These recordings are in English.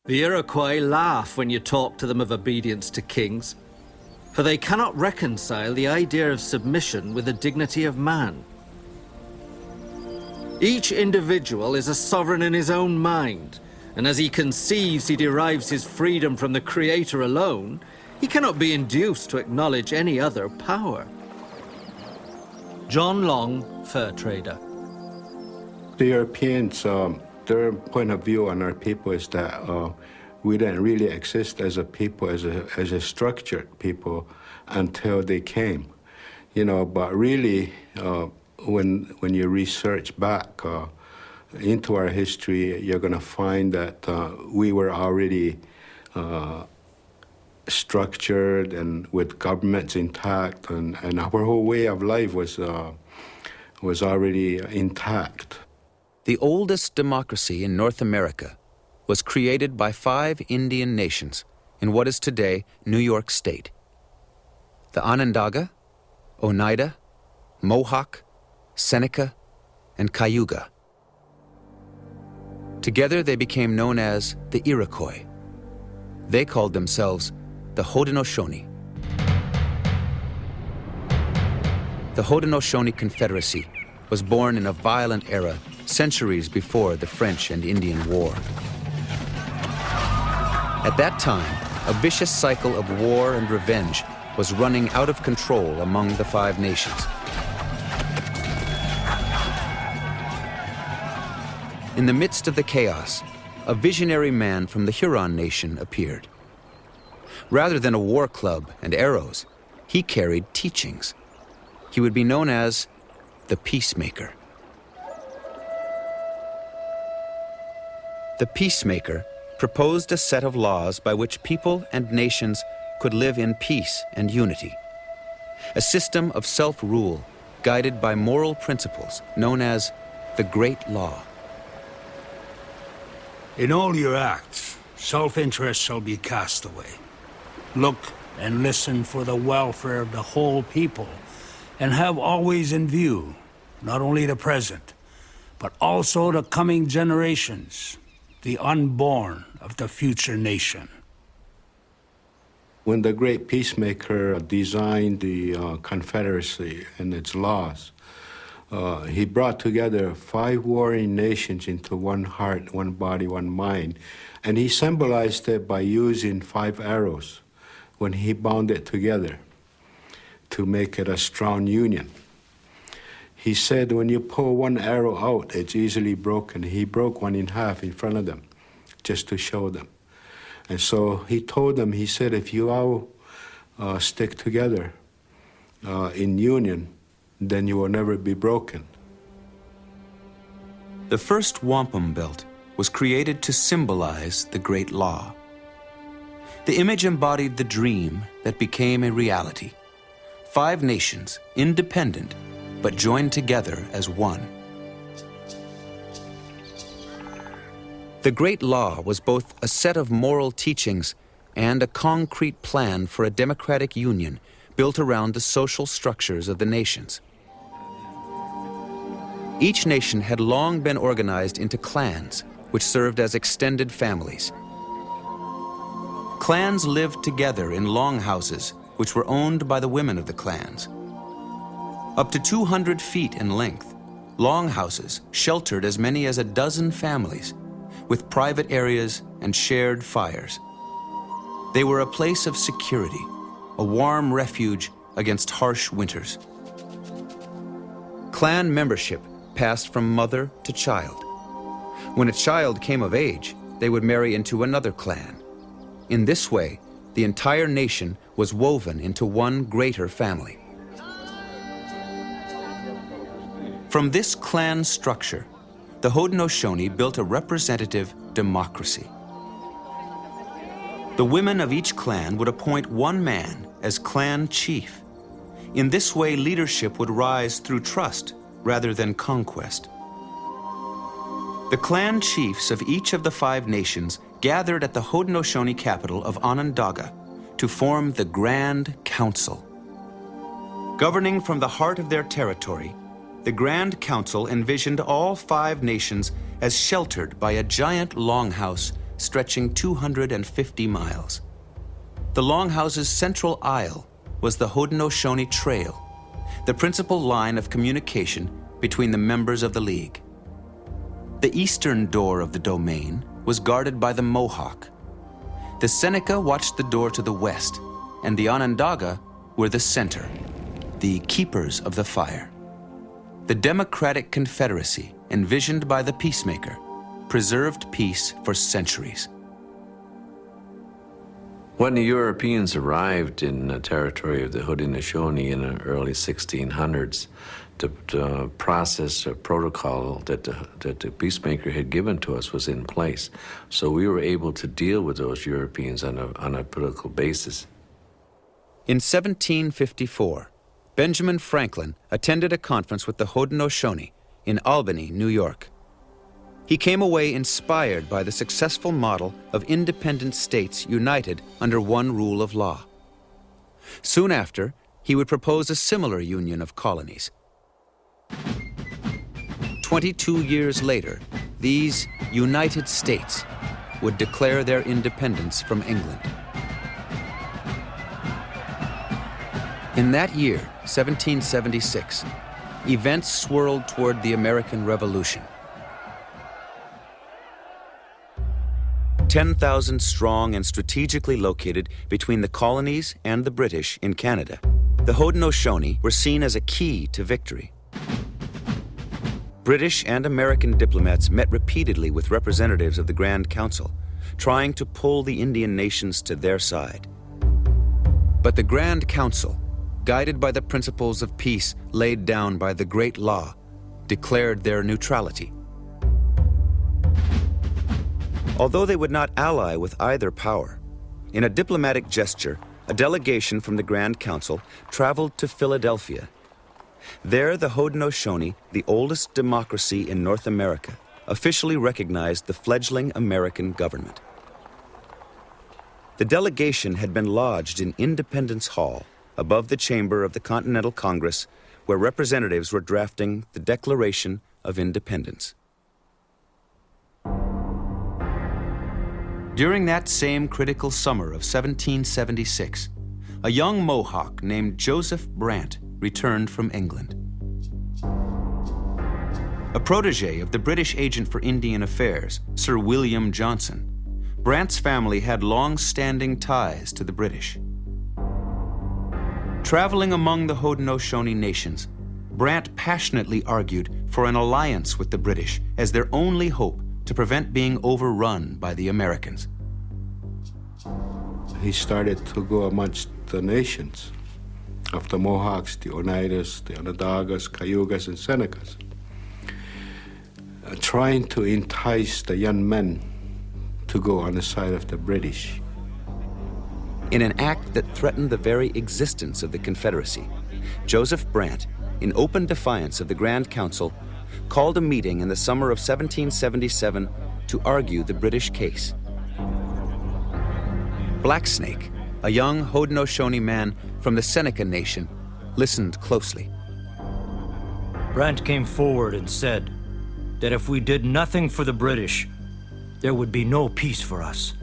The Iroquois laugh when you talk to them of obedience to kings, for they cannot reconcile the idea of submission with the dignity of man. Each individual is a sovereign in his own mind, and as he conceives he derives his freedom from the Creator alone, he cannot be induced to acknowledge any other power. John Long, fur trader. The Europeans, their point of view on our people is that we didn't really exist as a people, as a structured people until they came. But really, when you research back into our history, you're going to find that we were already structured and with governments intact, and our whole way of life was already intact. The oldest democracy in North America was created by 5 Indian nations in what is today New York State: the Onondaga, Oneida, Mohawk, Seneca, and Cayuga. Together they became known as the Iroquois. They called themselves the Haudenosaunee. The Haudenosaunee Confederacy was born in a violent era centuries before the French and Indian War. At that time, a vicious cycle of war and revenge was running out of control among the 5 nations. In the midst of the chaos, a visionary man from the Huron nation appeared. Rather than a war club and arrows, he carried teachings. He would be known as the Peacemaker. The Peacemaker proposed a set of laws by which people and nations could live in peace and unity. A system of self-rule guided by moral principles known as the Great Law. In all your acts, self-interest shall be cast away. Look and listen for the welfare of the whole people, and have always in view not only the present, but also the coming generations, the unborn of the future nation. When the great Peacemaker designed the Confederacy and its laws, he brought together 5 warring nations into one heart, one body, one mind, and he symbolized it by using 5 arrows when he bound it together to make it a strong union. He said when you pull one arrow out, it's easily broken. He broke one in half in front of them just to show them. And so he told them, he said, if you all stick together in union, then you will never be broken. The first wampum belt was created to symbolize the Great Law. The image embodied the dream that became a reality. 5 nations, independent, but joined together as one. The Great Law was both a set of moral teachings and a concrete plan for a democratic union built around the social structures of the nations. Each nation had long been organized into clans, which served as extended families. Clans lived together in longhouses, which were owned by the women of the clans. Up to 200 feet in length, longhouses sheltered as many as a dozen families, with private areas and shared fires. They were a place of security, a warm refuge against harsh winters. Clan membership passed from mother to child. When a child came of age, they would marry into another clan. In this way, the entire nation was woven into one greater family. From this clan structure, the Haudenosaunee built a representative democracy. The women of each clan would appoint one man as clan chief. In this way, leadership would rise through trust rather than conquest. The clan chiefs of each of the 5 nations gathered at the Haudenosaunee capital of Onondaga to form the Grand Council. Governing from the heart of their territory, the Grand Council envisioned all 5 nations as sheltered by a giant longhouse stretching 250 miles. The Longhouse's central aisle was the Haudenosaunee Trail, the principal line of communication between the members of the League. The eastern door of the domain was guarded by the Mohawk. The Seneca watched the door to the west, and the Onondaga were the center, the keepers of the fire. The Democratic Confederacy, envisioned by the peacemaker, preserved peace for centuries. When the Europeans arrived in the territory of the Haudenosaunee in the early 1600s, the process or protocol that the peacemaker had given to us was in place. So we were able to deal with those Europeans on a political basis. In 1754, Benjamin Franklin attended a conference with the Haudenosaunee in Albany, New York. He came away inspired by the successful model of independent states united under one rule of law. Soon after, he would propose a similar union of colonies. 22 years later, these United States would declare their independence from England. In that year, 1776, events swirled toward the American Revolution. 10,000 strong and strategically located between the colonies and the British in Canada, the Haudenosaunee were seen as a key to victory. British and American diplomats met repeatedly with representatives of the Grand Council, trying to pull the Indian nations to their side. But the Grand Council, guided by the principles of peace laid down by the Great Law, declared their neutrality. Although they would not ally with either power, in a diplomatic gesture, a delegation from the Grand Council traveled to Philadelphia. There, the Haudenosaunee, the oldest democracy in North America, officially recognized the fledgling American government. The delegation had been lodged in Independence Hall, above the chamber of the Continental Congress, where representatives were drafting the Declaration of Independence. During that same critical summer of 1776, a young Mohawk named Joseph Brant returned from England. A protege of the British agent for Indian Affairs, Sir William Johnson, Brant's family had long-standing ties to the British. Traveling among the Haudenosaunee nations, Brant passionately argued for an alliance with the British as their only hope to prevent being overrun by the Americans. He started to go amongst the nations of the Mohawks, the Oneidas, the Onondagas, Cayugas, and Senecas, trying to entice the young men to go on the side of the British. In an act that threatened the very existence of the Confederacy, Joseph Brant, in open defiance of the Grand Council, called a meeting in the summer of 1777 to argue the British case. Blacksnake, a young Haudenosaunee man from the Seneca Nation, listened closely. Brant came forward and said that if we did nothing for the British, there would be no peace for us.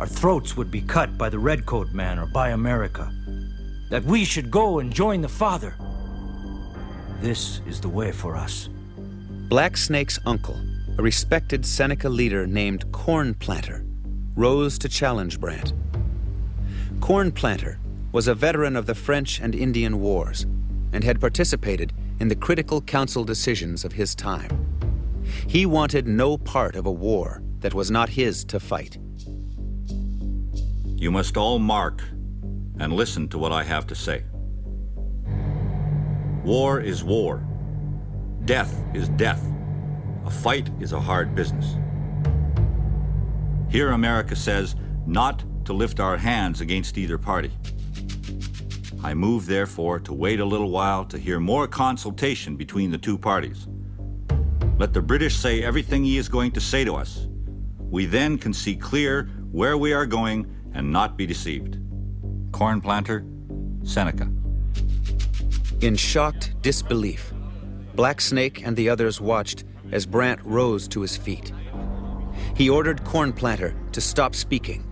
Our throats would be cut by the Redcoat man or by America. That we should go and join the Father. This is the way for us. Blacksnake's uncle, a respected Seneca leader named Corn Planter, rose to challenge Brant. Corn Planter was a veteran of the French and Indian Wars and had participated in the critical council decisions of his time. He wanted no part of a war that was not his to fight. You must all mark and listen to what I have to say. War is war. Death is death. A fight is a hard business. Here America says not to lift our hands against either party. I move, therefore, to wait a little while to hear more consultation between the two parties. Let the British say everything he is going to say to us. We then can see clear where we are going and not be deceived. Corn Planter, Seneca. In shocked disbelief, Blacksnake and the others watched as Brant rose to his feet. He ordered Cornplanter to stop speaking.